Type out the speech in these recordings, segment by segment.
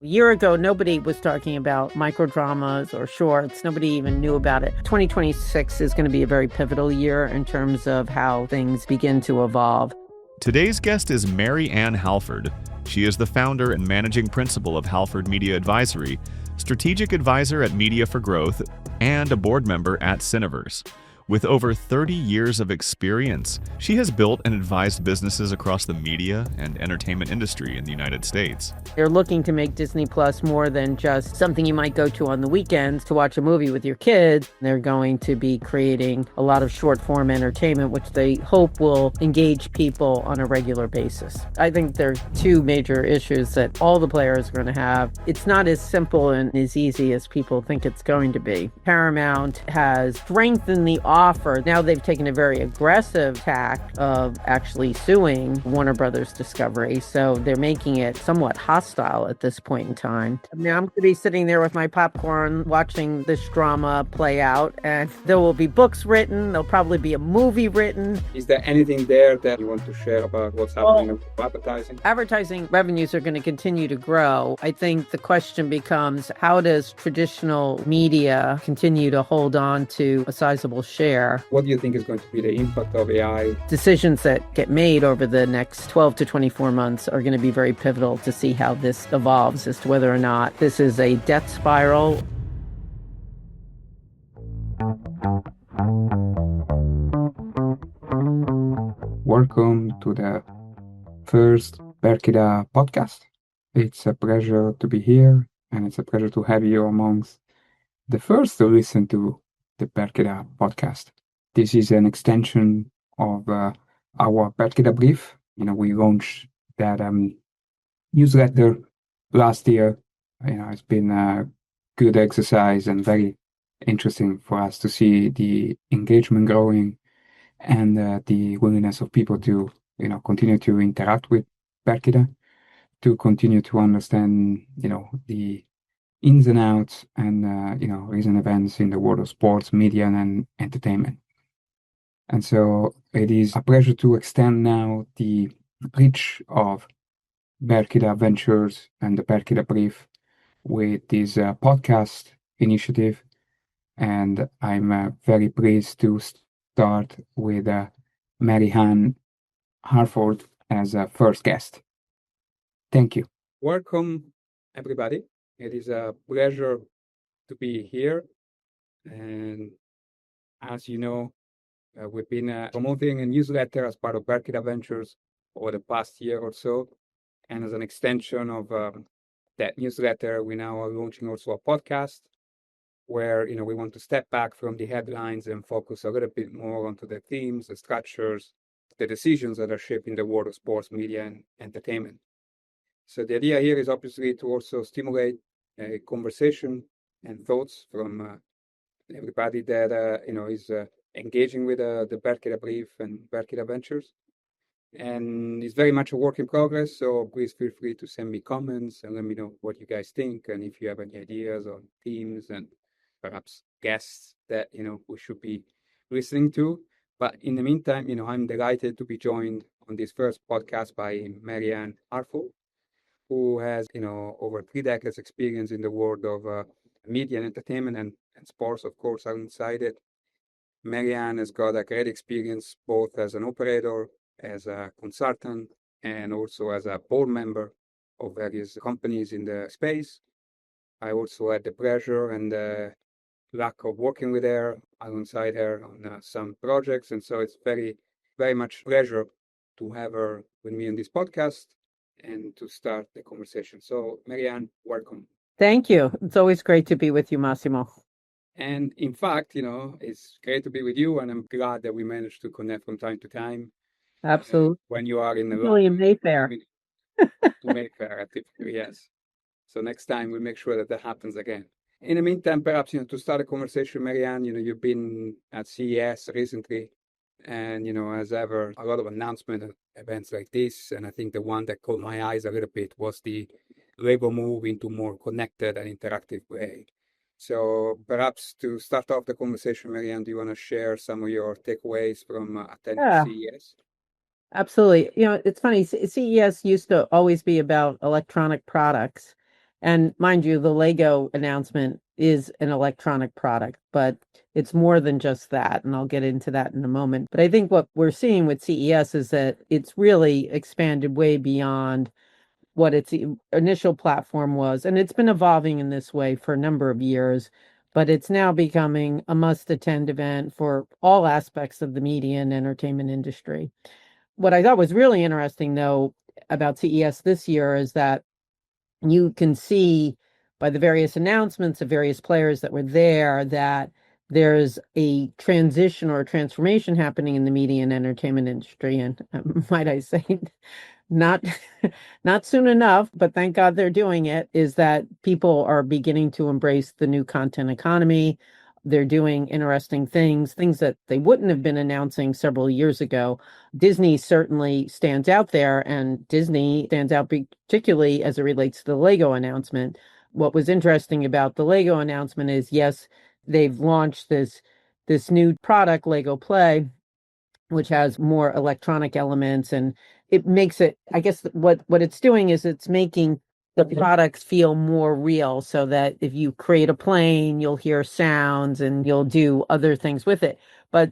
A year ago, nobody was talking about microdramas or shorts. Nobody even knew about it. 2026 is going to be a very pivotal year in terms of how things begin to evolve. Today's guest is Mary Ann Halford. She is the founder and managing principal of Halford Media Advisory, strategic advisor at Media for Growth, and a board member at Cineverse. With over 30 years of experience, she has built and advised businesses across the media and entertainment industry in the United States. They're looking to make Disney Plus more than just something you might go to on the weekends to watch a movie with your kids. They're going to be creating a lot of short form entertainment, which they hope will engage people on a regular basis. I think there are two major issues that all the players are going to have. It's not as simple and as easy as people think it's going to be. Paramount has strengthened the offer. Now they've taken a very aggressive tack of actually suing Warner Brothers Discovery. So they're making it somewhat hostile at this point in time. I mean, I'm going to be sitting there with my popcorn watching this drama play out, and there will be books written. There'll probably be a movie written. Is there anything there that you want to share about what's happening with advertising? Advertising revenues are going to continue to grow. I think the question becomes, how does traditional media continue to hold on to a sizable share? What do you think is going to be the impact of AI? Decisions that get made over the next 12 to 24 months are going to be very pivotal to see how this evolves as to whether or not this is a death spiral. Welcome to the first Berkida Podcast. It's a pleasure to be here, and it's a pleasure to have you amongst the first to listen to the Berkida Podcast. This is an extension of our Berkida Brief. We launched that newsletter last year. It's been a good exercise and very interesting for us to see the engagement growing and the willingness of people to, continue to interact with Berkida, to continue to understand, the ins and outs and, recent events in the world of sports, media, and entertainment. And so it is a pleasure to extend now the reach of Berkida Ventures and the Berkida Brief with this podcast initiative. And I'm very pleased to start with Mary Ann Halford as a first guest. Thank you. Welcome, everybody. It is a pleasure to be here. And as you know, we've been promoting a newsletter as part of Berkida Ventures over the past year or so. And as an extension of that newsletter, we now are launching also a podcast where, we want to step back from the headlines and focus a little bit more onto the themes, the structures, the decisions that are shaping the world of sports, media, and entertainment. So the idea here is obviously to also stimulate a conversation and thoughts from everybody that is engaging with the Berkida Brief and Berkida Ventures. And it's very much a work in progress, so please feel free to send me comments and let me know what you guys think, and if you have any ideas on themes and perhaps guests that we should be listening to. But in the meantime, I'm delighted to be joined on this first podcast by Mary Ann Halford, who has over 3 decades experience in the world of media and entertainment and sports, of course, alongside it. Mary Ann has got a great experience both as an operator, as a consultant, and also as a board member of various companies in the space. I also had the pleasure and the luck of working with her, alongside her on some projects. And so it's very, very much a pleasure to have her with me on this podcast and to start the conversation. So, Mary Ann, welcome. Thank you. It's always great to be with you, Massimo. And in fact, it's great to be with you, and I'm glad that we managed to connect from time to time. Absolutely. When you are in the William Mayfair. To Mayfair, typically, yes. So next time we make sure that happens again. In the meantime, perhaps, to start a conversation, Mary Ann, you've been at CES recently, and, as ever, a lot of announcement events like this. And I think the one that caught my eyes a little bit was the labor move into more connected and interactive way. So perhaps to start off the conversation, Mary Ann, do you want to share some of your takeaways from attending CES? Absolutely. It's funny. CES used to always be about electronic products. And mind you, the Lego announcement is an electronic product, but it's more than just that. And I'll get into that in a moment. But I think what we're seeing with CES is that it's really expanded way beyond what its initial platform was. And it's been evolving in this way for a number of years, but it's now becoming a must-attend event for all aspects of the media and entertainment industry. What I thought was really interesting, though, about CES this year is that you can see by the various announcements of various players that were there that there's a transition or a transformation happening in the media and entertainment industry. And might I say, not not soon enough, but thank God they're doing it, is that people are beginning to embrace the new content economy. They're doing interesting things that they wouldn't have been announcing several years ago. Disney certainly stands out there, and Disney stands out particularly as it relates to the Lego announcement. What was interesting about the Lego announcement is, yes, they've launched this new product, Lego Play, which has more electronic elements, and it makes it, I guess what it's doing is it's making the products feel more real, so that if you create a plane, you'll hear sounds and you'll do other things with it. But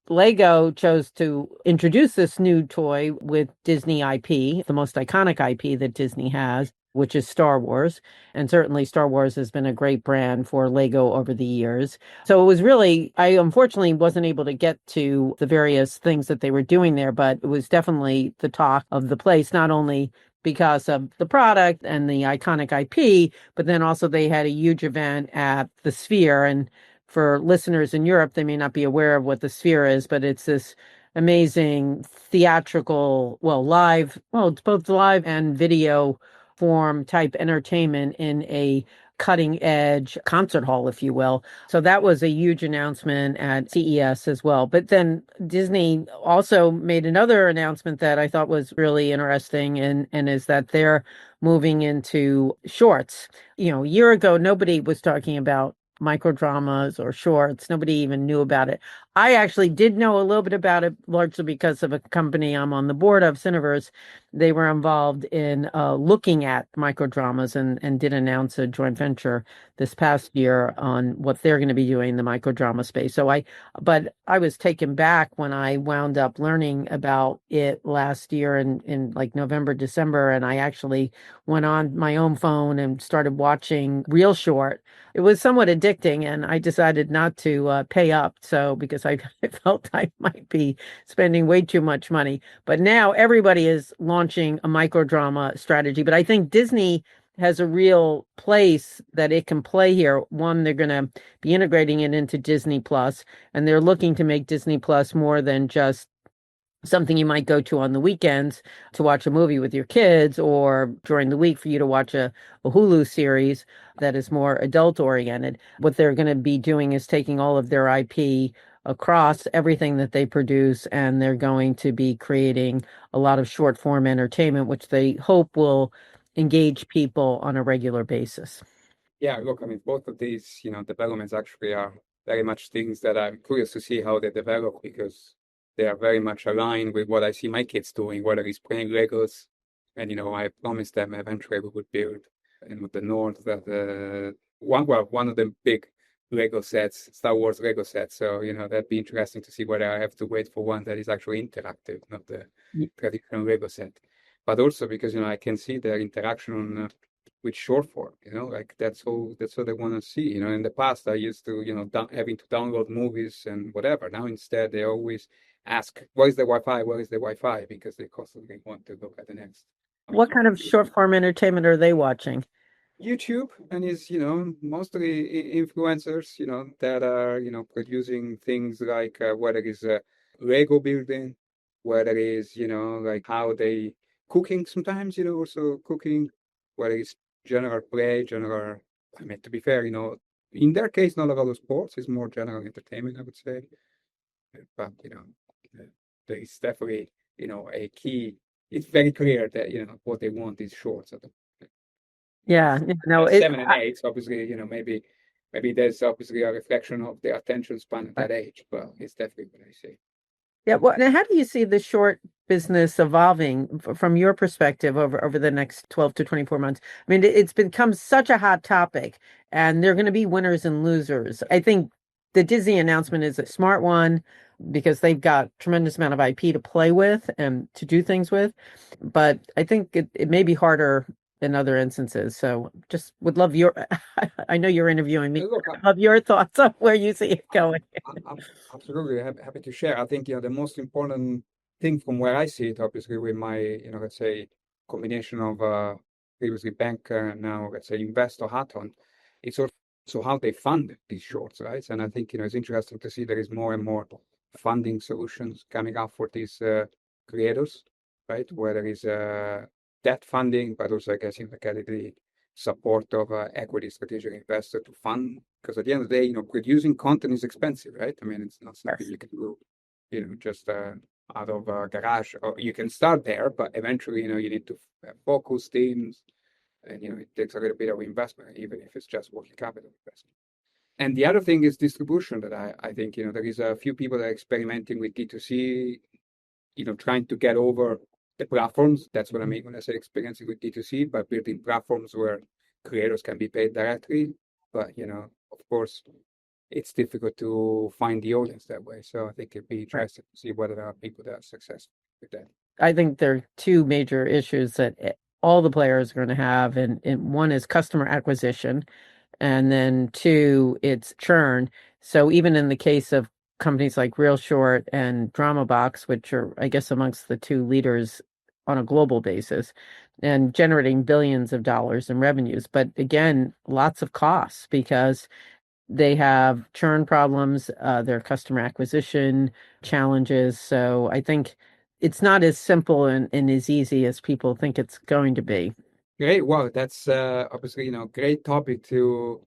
Lego chose to introduce this new toy with Disney IP, the most iconic IP that Disney has, which is Star Wars. And certainly Star Wars has been a great brand for Lego over the years. So it was really, I unfortunately wasn't able to get to the various things that they were doing there, but it was definitely the talk of the place, not only because of the product and the iconic IP, but then also they had a huge event at the Sphere. And for listeners in Europe, they may not be aware of what the Sphere is, but it's this amazing theatrical, it's both live and video form type entertainment in a cutting edge concert hall, if you will. So that was a huge announcement at CES as well. But then Disney also made another announcement that I thought was really interesting, and is that they're moving into shorts. A year ago, nobody was talking about microdramas or shorts. Nobody even knew about it. I actually did know a little bit about it, largely because of a company I'm on the board of, Cineverse. They were involved in looking at microdramas and did announce a joint venture this past year on what they're going to be doing in the microdrama space. But I was taken back when I wound up learning about it last year in like November, December, and I actually went on my own phone and started watching Real Short. It was somewhat addicting, and I decided not to pay up. So because I felt I might be spending way too much money. But now everybody is launching a microdrama strategy. But I think Disney has a real place that it can play here. One, they're going to be integrating it into Disney Plus, and they're looking to make Disney Plus more than just something you might go to on the weekends to watch a movie with your kids, or during the week for you to watch a Hulu series that is more adult oriented. What they're going to be doing is taking all of their IP across everything that they produce, and they're going to be creating a lot of short form entertainment, which they hope will engage people on a regular basis. Yeah, look, I mean, both of these, developments actually are very much things that I'm curious to see how they develop, because they are very much aligned with what I see my kids doing, whether it's playing Legos. And, I promised them eventually we would build in the north that one of the big Lego sets, Star Wars Lego sets. So, that'd be interesting to see whether I have to wait for one that is actually interactive, not the traditional Lego set. But also because, I can see their interaction with short form, like that's all they want to see. In the past I used to, having to download movies and whatever. Now instead they always ask, what is the Wi-Fi? Where is the Wi-Fi? Because they constantly want to look at the next. What kind of short form entertainment are they watching? YouTube, and is, mostly influencers, that are, producing things like whether it's Lego building, whether it's, like how they cooking sometimes, also cooking, whether it's general play, I mean, to be fair, in their case, not a lot of sports, it's more general entertainment, I would say. But, there is definitely, a key. It's very clear that, what they want is shorts. Yeah, no, 7 and 8, obviously, maybe there's obviously a reflection of the attention span at that age, but it's definitely what I see. Yeah. Well, now how do you see the short business evolving from your perspective over the next 12 to 24 months? I mean, it's become such a hot topic, and there are going to be winners and losers. I think the Disney announcement is a smart one because they've got tremendous amount of IP to play with and to do things with. But I think it may be harder in other instances. So just would love your, I know you're interviewing me. Look, Love your thoughts on where you see it going. absolutely happy to share. I think, the most important thing from where I see it, obviously, with my, let's say, combination of previously banker, now, let's say, investor hat on, it's also how they fund these shorts, right? And I think, it's interesting to see there is more and more funding solutions coming up for these creators, right? Where there is debt funding, but also, I guess, the support of equity strategic investor to fund. Because at the end of the day, producing content is expensive, right? I mean, it's not something you can do, just out of a garage. Or you can start there, but eventually, you need to focus teams, and it takes a little bit of investment, even if it's just working capital investment. And the other thing is distribution that I think, there is a few people that are experimenting with D2C, trying to get over the platforms. That's what I mean when I say experiencing with D2C, by building platforms where creators can be paid directly. But, of course, it's difficult to find the audience that way. So I think it'd be interesting to see whether there are people that are successful with that. I think there are two major issues that all the players are going to have, and one is customer acquisition, and then two, it's churn. So even in the case of companies like Real Short and Drama Box, which are, I guess, amongst the two leaders on a global basis and generating billions of dollars in revenues. But again, lots of costs because they have churn problems, their customer acquisition challenges. So I think it's not as simple and as easy as people think it's going to be. Great. Well, that's obviously, great topic to,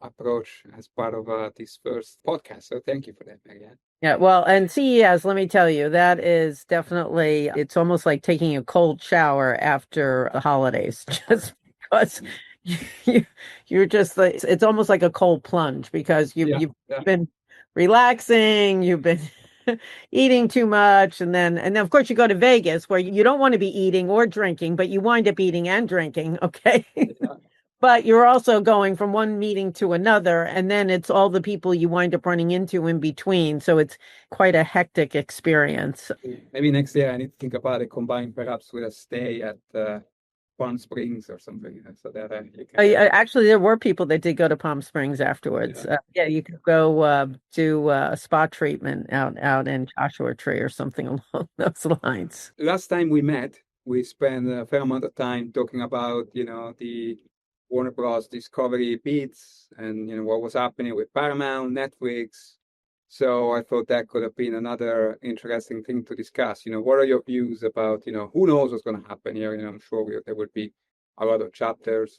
approach as part of this first podcast. So thank you for that, Mary Ann. Yeah, well, and CES, let me tell you, that is definitely, it's almost like taking a cold shower after the holidays, just because you're just like, it's almost like a cold plunge because you've been relaxing, you've been eating too much, and then of course you go to Vegas where you don't want to be eating or drinking, but you wind up eating and drinking, okay? But you're also going from one meeting to another, and then it's all the people you wind up running into in between. So it's quite a hectic experience. Maybe next year I need to think about it combined perhaps with a stay at Palm Springs or something, so that you can... Actually, there were people that did go to Palm Springs afterwards. Yeah, you could go do a spa treatment out in Joshua Tree or something along those lines. Last time we met, we spent a fair amount of time talking about, the Warner Bros. Discovery bids and, what was happening with Paramount, Netflix. So I thought that could have been another interesting thing to discuss. What are your views about, who knows what's going to happen here? I'm sure there will be a lot of chapters,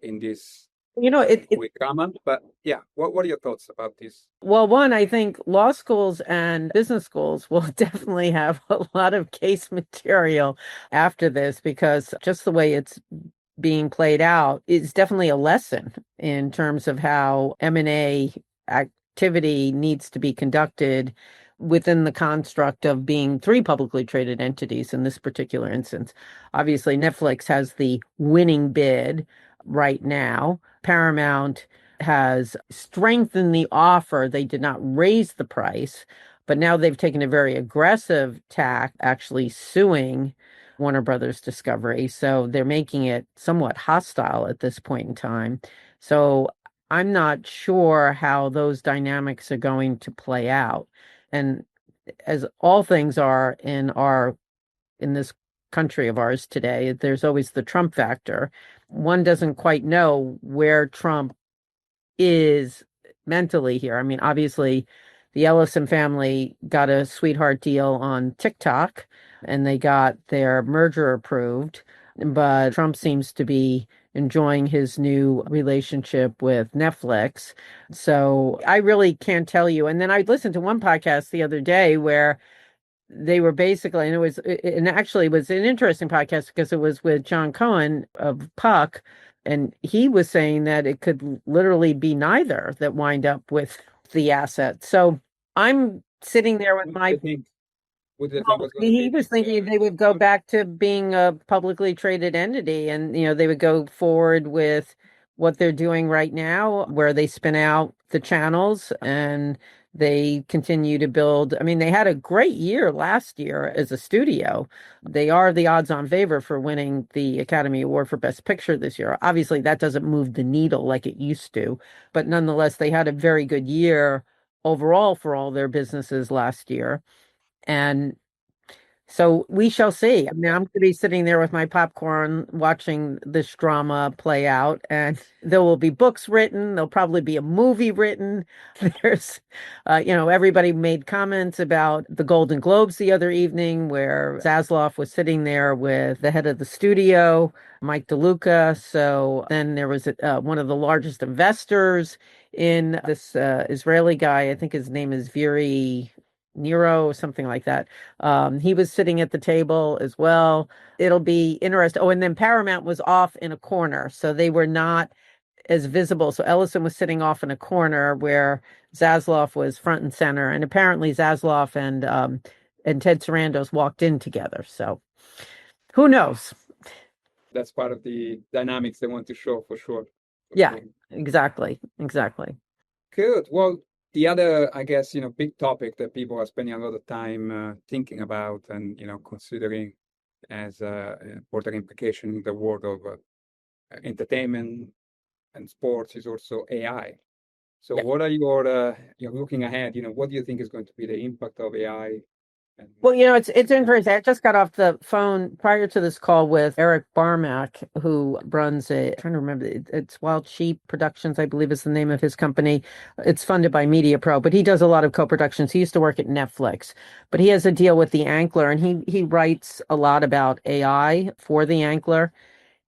in this with Paramount. But yeah, what are your thoughts about this? Well, one, I think law schools and business schools will definitely have a lot of case material after this, because just the way it's being played out is definitely a lesson in terms of how M&A activity needs to be conducted within the construct of being three publicly traded entities in this particular instance. Obviously, Netflix has the winning bid right now. Paramount has strengthened the offer. They did not raise the price, but now they've taken a very aggressive tack, actually suing Warner Brothers Discovery. So they're making it somewhat hostile at this point in time. So I'm not sure how those dynamics are going to play out. And as all things are in this country of ours today, there's always the Trump factor. One doesn't quite know where Trump is mentally here. I mean, obviously, the Ellison family got a sweetheart deal on TikTok, and they got their merger approved. But Trump seems to be enjoying his new relationship with Netflix. So I really can't tell you. And then I listened to one podcast the other day where they were basically, and actually it was an interesting podcast because it was with John Cohen of Puck, and he was saying that it could literally be neither that wind up with the asset. So I'm sitting there with my... What do you think was going to He be? was thinking they would go back to being a publicly traded entity and, they would go forward with what they're doing right now, where they spin out the channels and they continue to build. I mean, they had a great year last year as a studio. They are the odds-on favor for winning the Academy Award for Best Picture this year. Obviously, that doesn't move the needle like it used to, but nonetheless, they had a very good year overall for all their businesses last year. And so we shall see. I mean, I'm going to be sitting there with my popcorn watching this drama play out, and there will be books written. There'll probably be a movie written. There's, everybody made comments about the Golden Globes the other evening, where Zasloff was sitting there with the head of the studio, Mike DeLuca. So then there was one of the largest investors in this Israeli guy. I think his name is Viri Nero, something like that. He was sitting at the table as well. It'll be interesting. Oh, and then Paramount was off in a corner, so they were not as visible. So Ellison was sitting off in a corner where Zasloff was front and center, and apparently Zasloff and Ted Sarandos walked in together. So who knows? That's part of the dynamics they want to show for sure. Yeah, exactly. Good. Well, the other, I guess, big topic that people are spending a lot of time thinking about and, considering as an important implication in the world of entertainment and sports is also AI. So what are you're looking ahead, what do you think is going to be the impact of AI? Well, it's interesting. I just got off the phone prior to this call with Eric Barmack, who runs I'm trying to remember, it's Wild Sheep Productions, I believe is the name of his company. It's funded by Media Pro, but he does a lot of co-productions. He used to work at Netflix, but he has a deal with The Ankler, and he writes a lot about AI for The Ankler.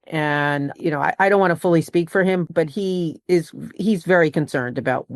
And, I don't want to fully speak for him, but he's very concerned about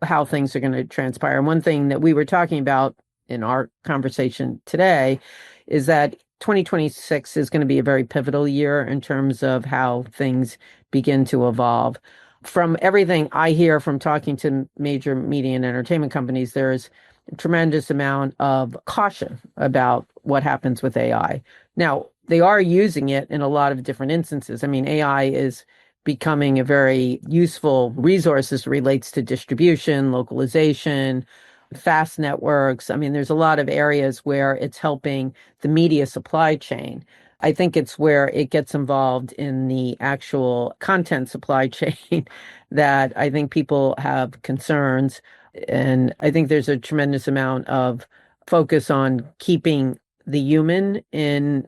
how things are going to transpire. And one thing that we were talking about in our conversation today is that 2026 is going to be a very pivotal year in terms of how things begin to evolve. From everything I hear from talking to major media and entertainment companies, there's a tremendous amount of caution about what happens with AI. Now, they are using it in a lot of different instances. I mean, AI is becoming a very useful resource as it relates to distribution, localization, fast networks. I mean, there's a lot of areas where it's helping the media supply chain. I think it's where it gets involved in the actual content supply chain that I think people have concerns. And I think there's a tremendous amount of focus on keeping the human in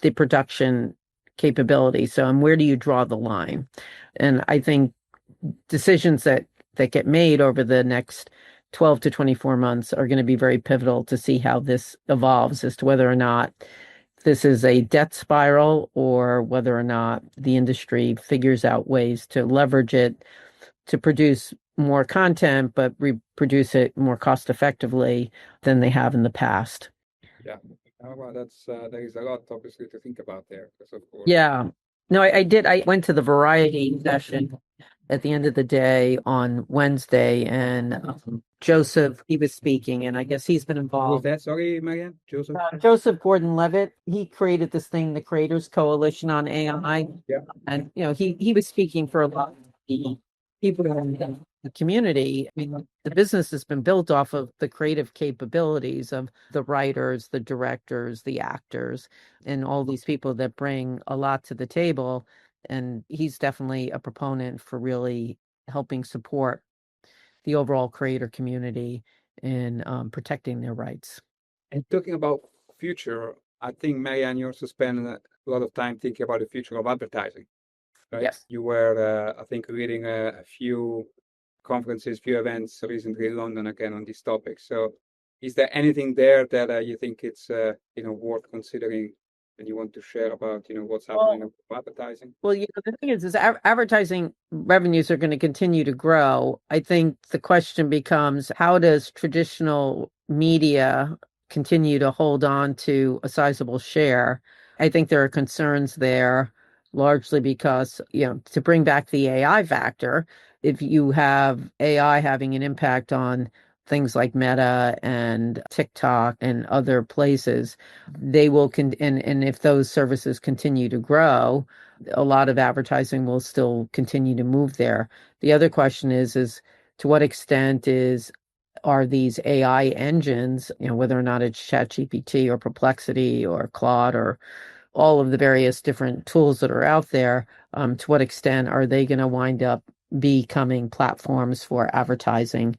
the production capability. So, and where do you draw the line? And I think decisions that get made over the next 12 to 24 months are going to be very pivotal to see how this evolves as to whether or not this is a death spiral or whether or not the industry figures out ways to leverage it to produce more content, but reproduce it more cost effectively than they have in the past. Yeah. Well, there is a lot obviously to think about there, because of course. Yeah. No, I did. I went to the Variety session at the end of the day on Wednesday, and Joseph, he was speaking, and I guess he's been Who was involved. that? Sorry, Mary Ann? Joseph? Joseph Gordon-Levitt, he created this thing, the Creators Coalition on AI. Yeah. And, he was speaking for a lot of the people in the community. I mean, the business has been built off of the creative capabilities of the writers, the directors, the actors, and all these people that bring a lot to the table. And he's definitely a proponent for really helping support the overall creator community in protecting their rights. And talking about future, I think, Mary Ann, you also spend a lot of time thinking about the future of advertising, right? Yes. You were, I think, leading a few conferences, few events recently in London again on this topic. So is there anything there that you think it's, worth considering and you want to share about, what's happening with advertising? Well, the thing is advertising revenues are going to continue to grow. I think the question becomes, how does traditional media continue to hold on to a sizable share? I think there are concerns there, largely because, to bring back the AI factor, if you have AI having an impact on things like Meta and TikTok and other places, they will and if those services continue to grow, a lot of advertising will still continue to move there. The other question is to what extent are these AI engines, whether or not it's ChatGPT or Perplexity or Claude or all of the various different tools that are out there, to what extent are they going to wind up becoming platforms for advertising?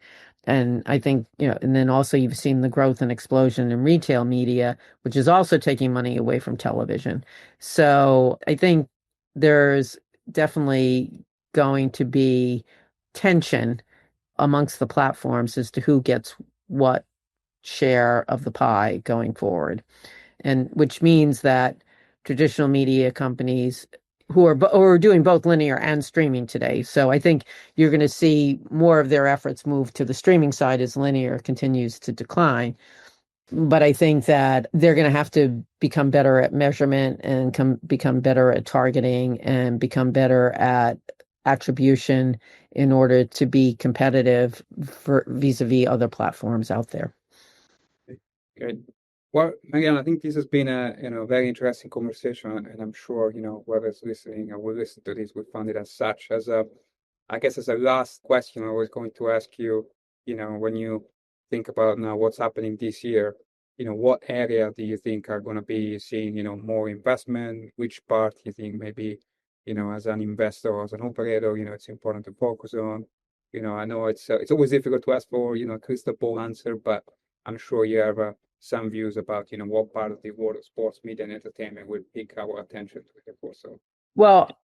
And I think, and then also you've seen the growth and explosion in retail media, which is also taking money away from television. So I think there's definitely going to be tension amongst the platforms as to who gets what share of the pie going forward. And which means that traditional media companies who are doing both linear and streaming today. So I think you're going to see more of their efforts move to the streaming side as linear continues to decline. But I think that they're going to have to become better at measurement and become better at targeting and become better at attribution in order to be competitive vis-a-vis other platforms out there. Good. Well, again, I think this has been a very interesting conversation, and I'm sure whoever's listening and will listen to this will find it as such. I guess as a last question, I was going to ask you, when you think about now what's happening this year, what area do you think are going to be seeing more investment? Which part do you think maybe as an investor or as an operator, it's important to focus on? I know it's always difficult to ask for a crystal ball answer, but I'm sure you have some views about what part of the world of sports media and entertainment would pick our attention to the so. Well,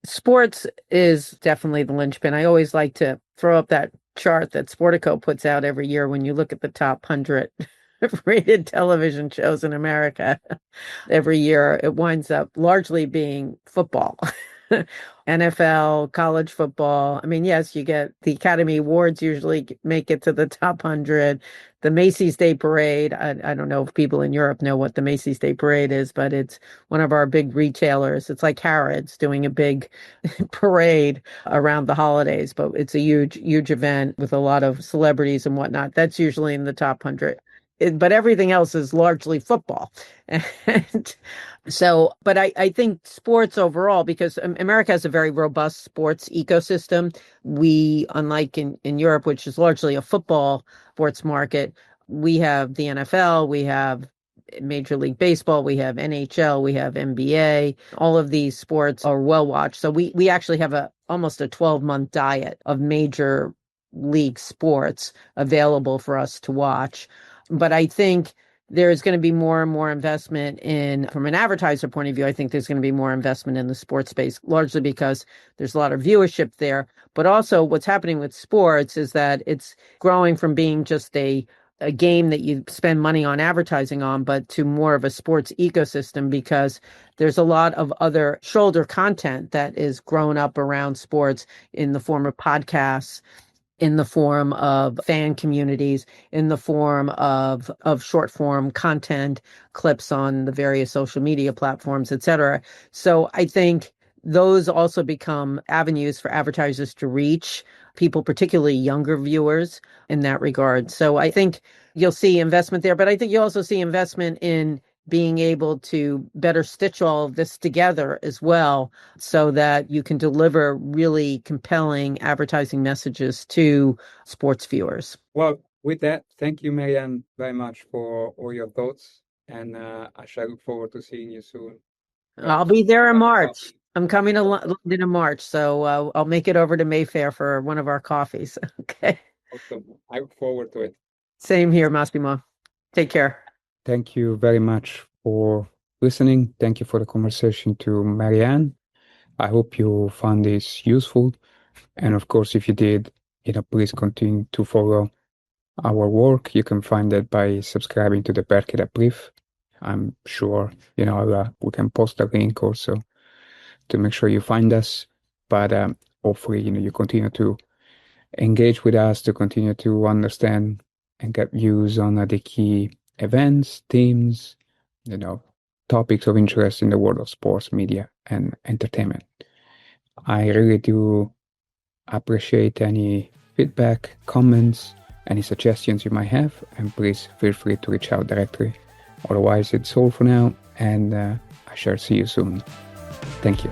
sports is definitely the linchpin. I always like to throw up that chart that Sportico puts out every year when you look at the top 100 rated television shows in America. Every year it winds up largely being football. NFL, college football. I mean, yes, you get the Academy Awards usually make it to the top 100. The Macy's Day Parade. I don't know if people in Europe know what the Macy's Day Parade is, but it's one of our big retailers. It's like Harrods doing a big parade around the holidays, but it's a huge, huge event with a lot of celebrities and whatnot. That's usually in the top 100. But everything else is largely football. And so, but I think sports overall, because America has a very robust sports ecosystem. We, unlike in Europe, which is largely a football sports market, we have the NFL, we have Major League Baseball, we have NHL, we have NBA. All of these sports are well watched. So we actually have almost a 12-month diet of major league sports available for us to watch. But I think there's going to be more and more investment from an advertiser point of view, I think there's going to be more investment in the sports space, largely because there's a lot of viewership there. But also what's happening with sports is that it's growing from being just a game that you spend money on advertising on, but to more of a sports ecosystem, because there's a lot of other shoulder content that is grown up around sports in the form of podcasts, in the form of fan communities, in the form of short form content, clips on the various social media platforms, et cetera. So I think those also become avenues for advertisers to reach people, particularly younger viewers in that regard. So I think you'll see investment there, but I think you also see investment in being able to better stitch all of this together as well, so that you can deliver really compelling advertising messages to sports viewers. Well, with that, thank you, Mary Ann, very much for all your thoughts. And I shall look forward to seeing you soon. I'll be there in March. I'm coming to London in March, so I'll make it over to Mayfair for one of our coffees. Okay. Awesome. I look forward to it. Same here, Massimo. Take care. Thank you very much for listening. Thank you for the conversation to Mary Ann. I hope you found this useful. And of course, if you did, please continue to follow our work. You can find that by subscribing to the Berkida Brief. I'm sure, we can post a link also to make sure you find us. But hopefully, you continue to engage with us, to continue to understand and get views on the key events, themes, topics of interest in the world of sports, media, and entertainment. I really do appreciate any feedback, comments, any suggestions you might have, and please feel free to reach out directly. Otherwise, it's all for now, and I shall see you soon. Thank you.